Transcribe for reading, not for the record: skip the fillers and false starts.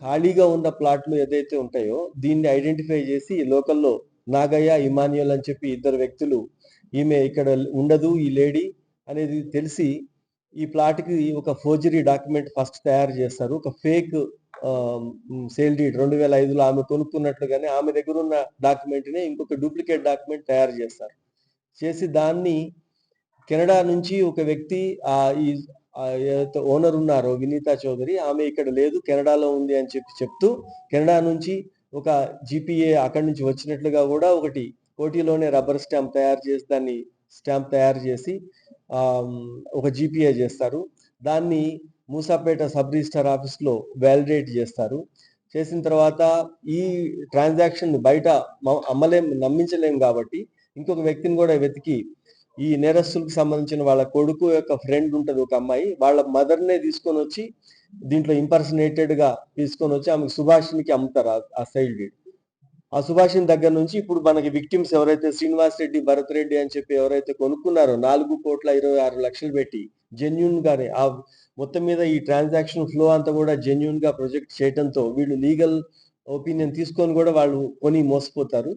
ఖాళీగా ఉన్న ప్లాట్లు ఏదైతే ఉంటాయో దీన్ని ఐడెంటిఫై చేసి లోకల్‌లో నాగయ్య, ఇమాన్యుయల్ అని చెప్పి ఇద్దరు వ్యక్తులు ఈమె ఇక్కడ ఉండదు ఈ లేడీ అనేది తెలిసి ఈ ప్లాట్‌కి ఒక ఫోర్జరీ డాక్యుమెంట్ ఫస్ట్ తయారు చేస్తారు. ఒక ఫేక్ సేల్ డీడ్ 2005లో ఆమె కొనుక్కున్నట్లుగానే ఆమె దగ్గరున్న డాక్యుమెంట్‌నే ఇంకొక డూప్లికేట్ డాక్యుమెంట్ తయారు చేస్తారు. చేసి దాన్ని కెనడా నుంచి ఒక వ్యక్తి ఈ ఏదైతే ఓనర్ ఉన్నారో వినీతా చౌదరి ఆమె ఇక్కడ లేదు కెనడాలో ఉంది అని చెప్తూ కెనడా నుంచి ఒక జీపీఏ అక్కడి నుంచి వచ్చినట్లుగా కూడా ఒకటి కోటిలోనే రబ్బర్ స్టాంప్ తయారు చేసి దాన్ని స్టాంప్ తయారు చేసి ఒక జీపీఏ చేస్తారు. దాన్ని మూసాపేట సబ్ రిజిస్టర్ ఆఫీస్లో వ్యాలిడేట్ చేస్తారు. చేసిన తర్వాత ఈ ట్రాన్సాక్షన్ బయట నమ్మించలేం కాబట్టి ఇంకొక వ్యక్తిని కూడా వెతికి ఈ నేరస్తులకు సంబంధించిన వాళ్ళ కొడుకు యొక్క ఫ్రెండ్ ఉంటుంది ఒక అమ్మాయి, వాళ్ళ మదర్నే తీసుకొని వచ్చి దీంట్లో ఇంపర్సనేటెడ్ గా తీసుకొని వచ్చి ఆమెకు సుభాషినికి అమ్ముతారు ఆ సైడ్ డీడ్. ఆ సుభాషిని దగ్గర నుంచి ఇప్పుడు మనకి విక్టిమ్స్ ఎవరైతే శ్రీనివాస్ రెడ్డి, భరత్ రెడ్డి అని చెప్పి ఎవరైతే కొనుక్కున్నారో 4,26,00,000 పెట్టి జెన్యున్ గానే ఆ మొత్తం మీద ఈ ట్రాన్సాక్షన్ ఫ్లో అంతా కూడా జెన్యున్ గా ప్రొజెక్ట్ చేయడంతో వీళ్ళు లీగల్ ఒపీనియన్ తీసుకొని కూడా వాళ్ళు కొని మోసపోతారు.